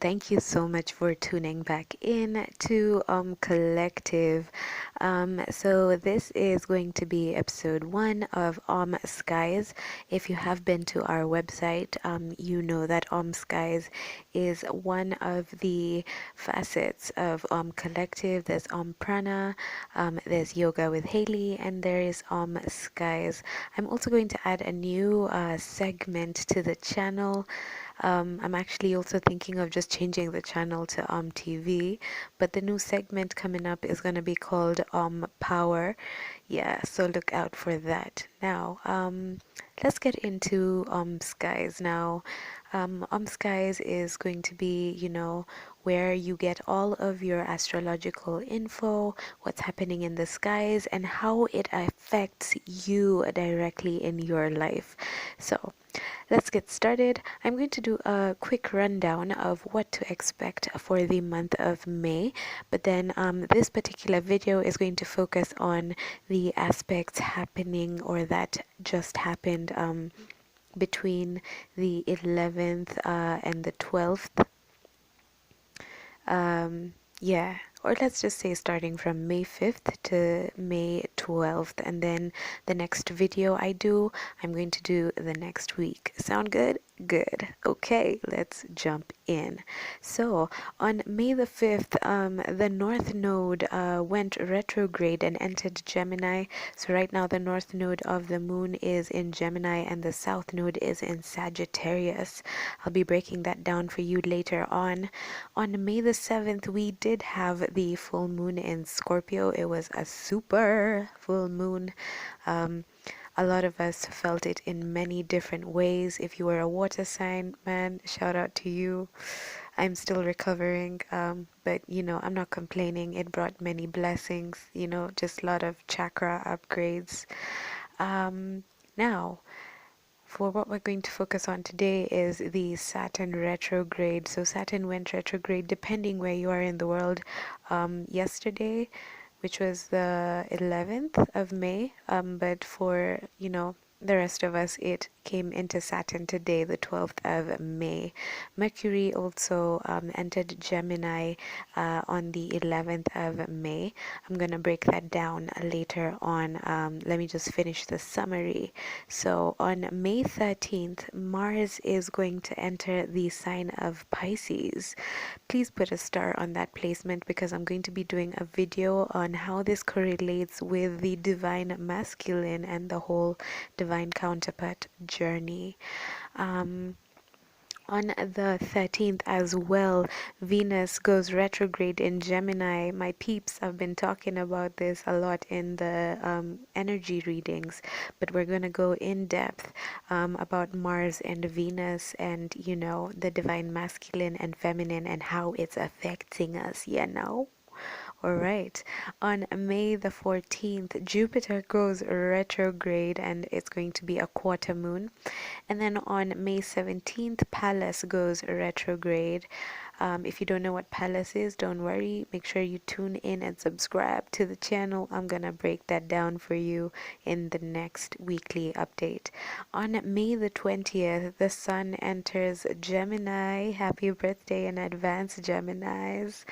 thank you so much for tuning back in to Collective. So this is going to be episode 1 of Skies. If you have been to our website, you know that Skies is one of the facets of Collective. There's Prana, there's Yoga with Hailey, and there is Skies. I'm also going to add a new segment to the channel. I'm actually also thinking of just changing the channel to TV, but the new segment coming up is going to be called Power. Yeah, so look out for that. Now, let's get into Skies. Now, Skies is going to be, where you get all of your astrological info, what's happening in the skies, and how it affects you directly in your life. So, let's get started. I'm going to do a quick rundown of what to expect for the month of May, but then this particular video is going to focus on the aspects happening or that just happened between the 11th and the 12th. Yeah, or let's just say starting from May 5th to May 12th, and then the next video I do, I'm going to do the next week. Sound good? Good. Okay, let's jump in. So, on May the 5th, the North Node went retrograde and entered Gemini. So, right now, the North Node of the Moon is in Gemini and the South Node is in Sagittarius. I'll be breaking that down for you later on. On May the 7th, we did have the full moon in Scorpio. It was a super full moon. A lot of us felt it in many different ways. If you were a water sign, man, shout out to you. I'm still recovering, but I'm not complaining. It brought many blessings, just a lot of chakra upgrades. Now, for what we're going to focus on today is the Saturn retrograde. So Saturn went retrograde depending where you are in the world yesterday, which was the 11th of May. But for, the rest of us, it came into Saturn today, the 12th of May. Mercury also entered Gemini on the 11th of May. I'm going to break that down later on. Let me just finish the summary. So on May 13th, Mars is going to enter the sign of Pisces. Please put a star on that placement because I'm going to be doing a video on how this correlates with the divine masculine and the whole divine counterpart journey. On the 13th as well, Venus goes retrograde in Gemini. My peeps have been talking about this a lot in the energy readings, but we're going to go in depth about Mars and Venus and, the divine masculine and feminine and how it's affecting us, All right. On May the 14th, Jupiter goes retrograde and it's going to be a quarter moon. And then on May 17th, Pallas goes retrograde. If you don't know what Pallas is, don't worry. Make sure you tune in and subscribe to the channel. I'm going to break that down for you in the next weekly update. On May the 20th, the Sun enters Gemini. Happy birthday in advance, Geminis.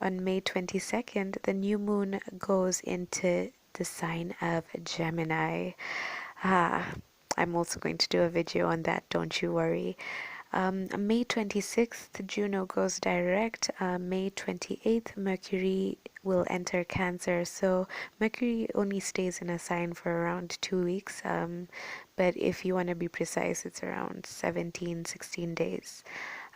On May 22nd, the new moon goes into the sign of Gemini. I'm also going to do a video on that, don't you worry. May 26th, Juno goes direct. May 28th, Mercury will enter Cancer. So Mercury only stays in a sign for around 2 weeks. But if you want to be precise, it's around 16 days.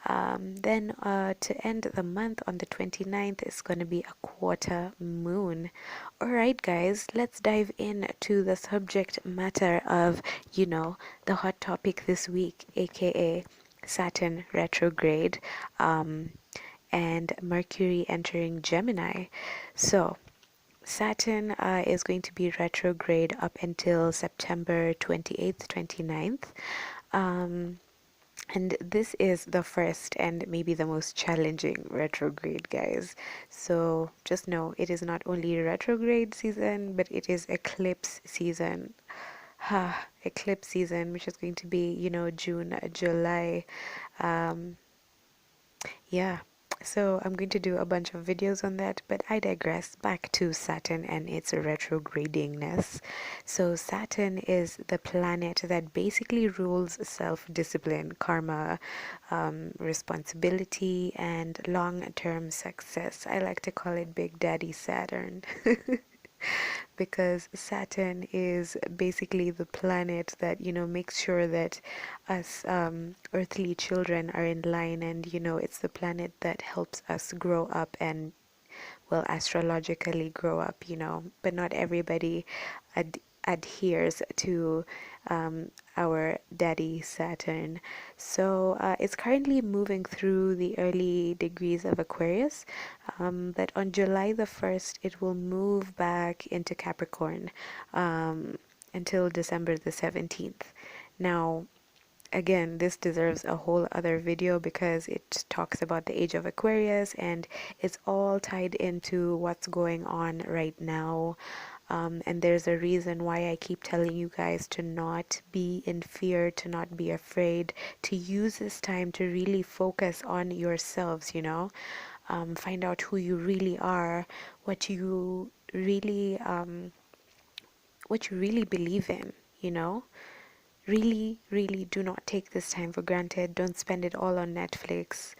Then to end the month on the 29th is going to be a quarter moon. Alright guys, let's dive into the subject matter of, the hot topic this week, aka Saturn retrograde and Mercury entering Gemini. So Saturn is going to be retrograde up until September 28th, 29th. And this is the first and maybe the most challenging retrograde, guys. So just know it is not only retrograde season, but it is eclipse season. Eclipse season, which is going to be, June, July. Yeah, so I'm going to do a bunch of videos on that, but I digress. Back to Saturn and its retrogradingness. So Saturn is the planet that basically rules self-discipline, karma, responsibility, and long-term success. I like to call it Big Daddy Saturn. Because Saturn is basically the planet that, makes sure that us earthly children are in line, and, it's the planet that helps us grow up and, well, astrologically grow up, but not everybody adheres to our daddy Saturn. So it's currently moving through the early degrees of Aquarius, but on July the 1st, it will move back into Capricorn until December the 17th. Now, again, this deserves a whole other video because it talks about the age of Aquarius and it's all tied into what's going on right now. And there's a reason why I keep telling you guys to not be in fear, to not be afraid, to use this time to really focus on yourselves, find out who you really are, what you really believe in, really, really do not take this time for granted. Don't spend it all on Netflix.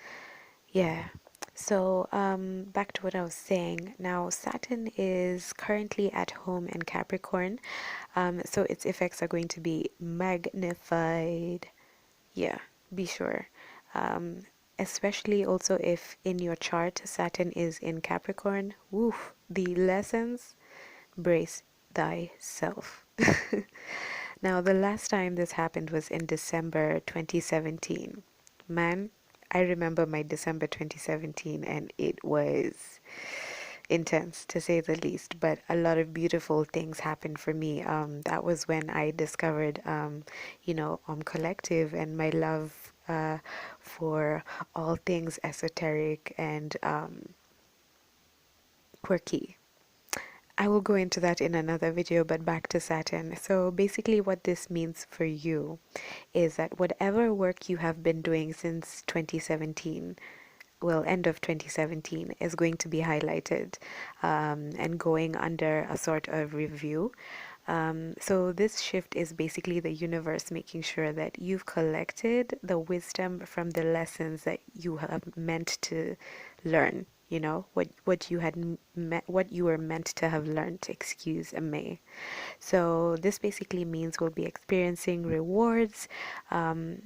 Yeah. So, back to what I was saying. Now, Saturn is currently at home in Capricorn, so its effects are going to be magnified. Yeah, be sure. Um, Especially also if in your chart Saturn is in Capricorn. Woof, the lessons, brace thyself. Now, the last time this happened was in December 2017. Man, I remember my December 2017 and it was intense to say the least, but a lot of beautiful things happened for me. That was when I discovered, Collective and my love for all things esoteric and quirky. I will go into that in another video, but back to Saturn. So basically what this means for you is that whatever work you have been doing since 2017, well, end of 2017, is going to be highlighted and going under a sort of review. So this shift is basically the universe making sure that you've collected the wisdom from the lessons that you have meant to learn. What you what you were meant to have learned. Excuse me. So this basically means we'll be experiencing rewards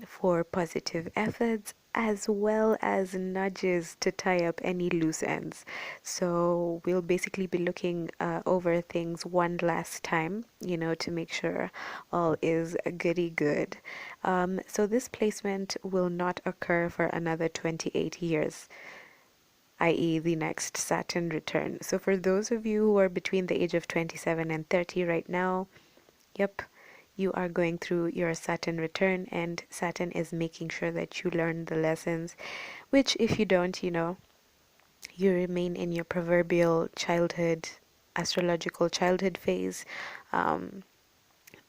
for positive efforts as well as nudges to tie up any loose ends. So we'll basically be looking over things one last time, to make sure all is goody good. So this placement will not occur for another 28 years, i.e., the next Saturn return. So for those of you who are between the age of 27 and 30 right now, yep, you are going through your Saturn return, and Saturn is making sure that you learn the lessons, which if you don't, you remain in your proverbial childhood, astrological childhood phase.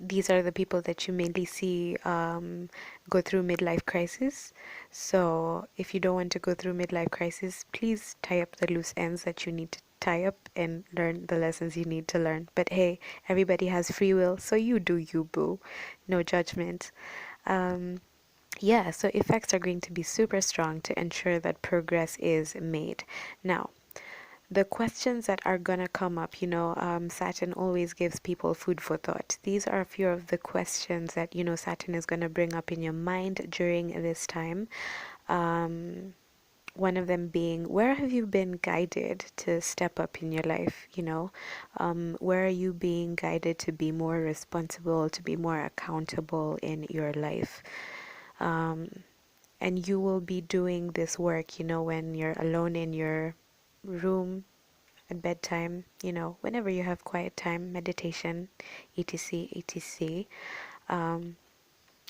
These are the people that you mainly see go through midlife crisis. So if you don't want to go through midlife crisis, please tie up the loose ends that you need to tie up and learn the lessons you need to learn. But hey, everybody has free will, so you do you, boo. No judgment. Yeah, so effects are going to be super strong to ensure that progress is made. Now, the questions that are gonna come up, Saturn always gives people food for thought. These are a few of the questions that, Saturn is gonna bring up in your mind during this time. One of them being, where have you been guided to step up in your life? Where are you being guided to be more responsible, to be more accountable in your life? And you will be doing this work, when you're alone in your room at bedtime, whenever you have quiet time, meditation, etc., etc.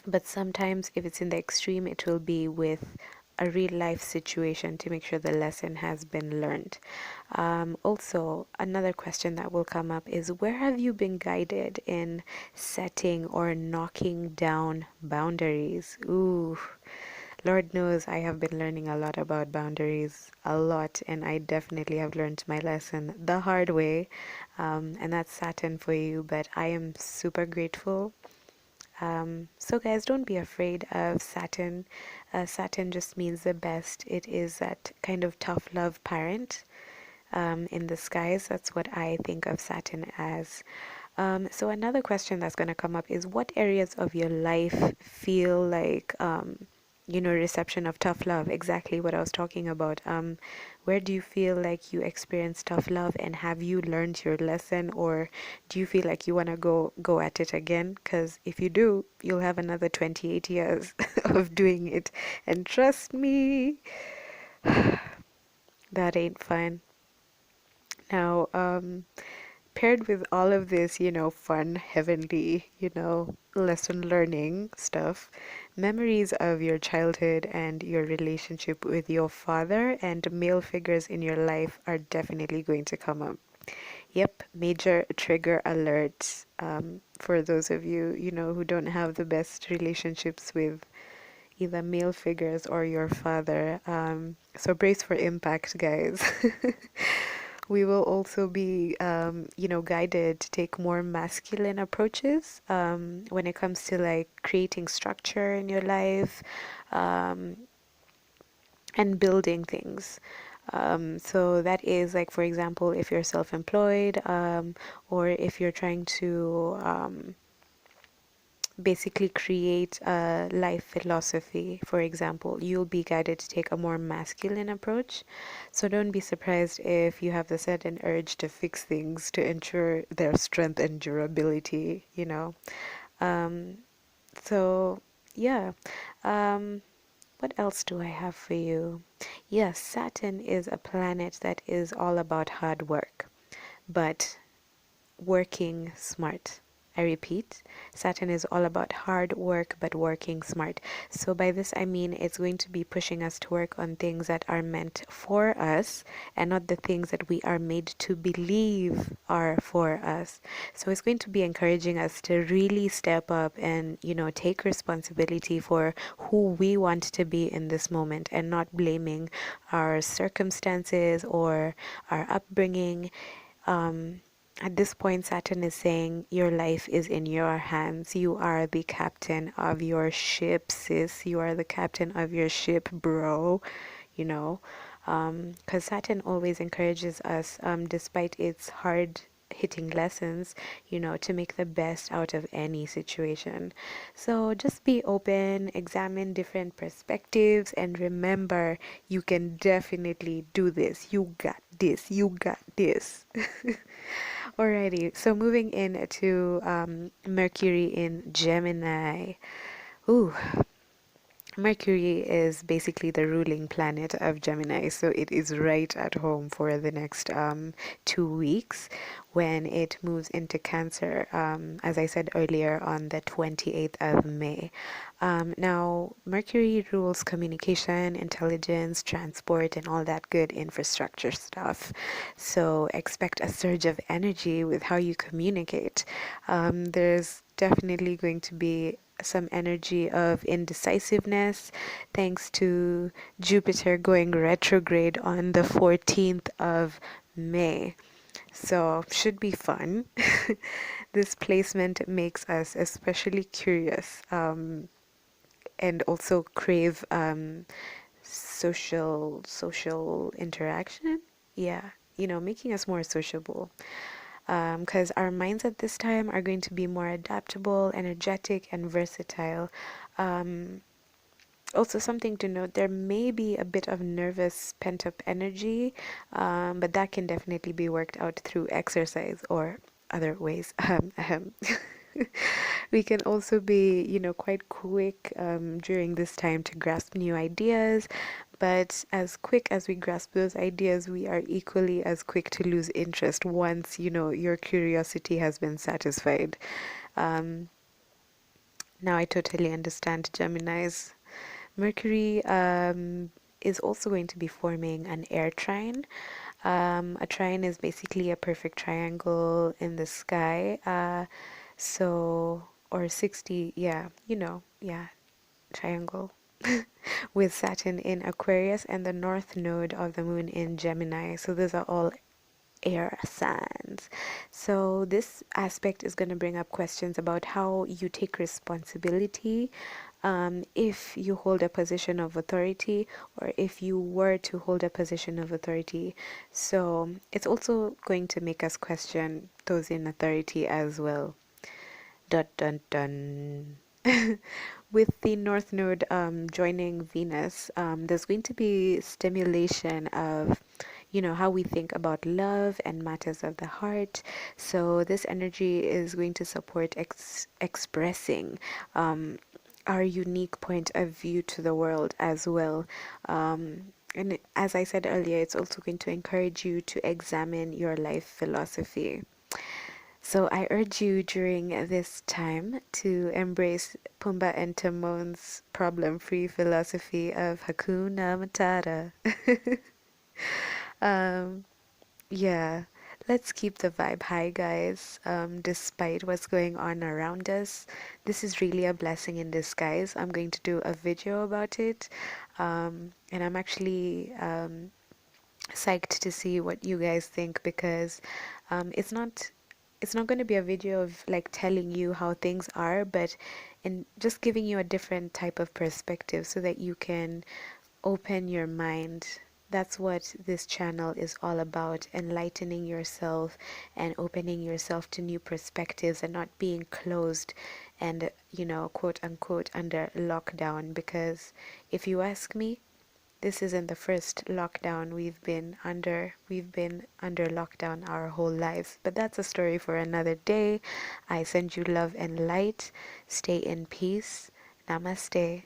But sometimes, if it's in the extreme, it will be with a real life situation to make sure the lesson has been learned. Also, another question that will come up is, where have you been guided in setting or knocking down boundaries? Ooh, Lord knows I have been learning a lot about boundaries, a lot, and I definitely have learned my lesson the hard way. And that's Saturn for you, but I am super grateful. So, guys, don't be afraid of Saturn. Saturn just means the best. It is that kind of tough love parent in the skies. That's what I think of Saturn as. So another question that's going to come up is what areas of your life feel like, reception of tough love? Exactly what I was talking about. Where do you feel like you experience tough love, and have you learned your lesson, or do you feel like you want to go at it again? Because if you do, you'll have another 28 years of doing it, and trust me, that ain't fun. Now, paired with all of this, fun, heavenly, lesson learning stuff, memories of your childhood and your relationship with your father and male figures in your life are definitely going to come up. Yep, major trigger alert for those of you, who don't have the best relationships with either male figures or your father. So brace for impact, guys. We will also be, guided to take more masculine approaches when it comes to like creating structure in your life um, and building things. So that is like, for example, if you're self-employed or if you're trying to basically create a life philosophy, for example, you'll be guided to take a more masculine approach. So don't be surprised if you have the sudden urge to fix things to ensure their strength and durability. Um, so, yeah. What else do I have for you? Yes, Saturn is a planet that is all about hard work, but working smart. I repeat, Saturn is all about hard work but working smart. So by this I mean it's going to be pushing us to work on things that are meant for us and not the things that we are made to believe are for us. So it's going to be encouraging us to really step up and, take responsibility for who we want to be in this moment and not blaming our circumstances or our upbringing. At this point, Saturn is saying your life is in your hands. You are the captain of your ship, sis. You are the captain of your ship, bro. You know, because Saturn always encourages us, despite its hard hitting lessons, to make the best out of any situation. So just be open, examine different perspectives, and remember you can definitely do this. You got this. You got this. Alrighty, so moving into Mercury in Gemini. Ooh, Mercury is basically the ruling planet of Gemini, so it is right at home for the next 2 weeks when it moves into Cancer, as I said earlier, on the 28th of May. Now, Mercury rules communication, intelligence, transport, and all that good infrastructure stuff. So expect a surge of energy with how you communicate. There's definitely going to be some energy of indecisiveness thanks to Jupiter going retrograde on the 14th of May. So, should be fun. This placement makes us especially curious and also crave social interaction. Yeah, making us more sociable. Because our minds at this time are going to be more adaptable, energetic, and versatile. Um, Also, something to note, there may be a bit of nervous pent up energy, but that can definitely be worked out through exercise or other ways. We can also be, quite quick during this time to grasp new ideas, but as quick as we grasp those ideas, we are equally as quick to lose interest once, your curiosity has been satisfied. Um, Now I totally understand Geminis. Mercury is also going to be forming an air trine. A trine is basically a perfect triangle in the sky. Or 60, yeah, yeah, triangle. with Saturn in Aquarius and the north node of the moon in Gemini. So those are all air signs. So this aspect is going to bring up questions about how you take responsibility, if you hold a position of authority, or if you were to hold a position of authority. So it's also going to make us question those in authority as well. Dun dun dun. With the North Node joining Venus, there's going to be stimulation of, how we think about love and matters of the heart. So this energy is going to support expressing our unique point of view to the world as well. And as I said earlier, it's also going to encourage you to examine your life philosophy. So I urge you during this time to embrace Pumbaa and Timon's problem-free philosophy of Hakuna Matata. um, yeah, let's keep the vibe high, guys. Despite what's going on around us, this is really a blessing in disguise. I'm going to do a video about it, and I'm actually psyched to see what you guys think, because it's not going to be a video of like telling you how things are, but in just giving you a different type of perspective so that you can open your mind. That's what this channel is all about, enlightening yourself and opening yourself to new perspectives and not being closed and, quote unquote, under lockdown. Because if you ask me, this isn't the first lockdown we've been under. We've been under lockdown our whole lives. But that's a story for another day. I send you love and light. Stay in peace. Namaste.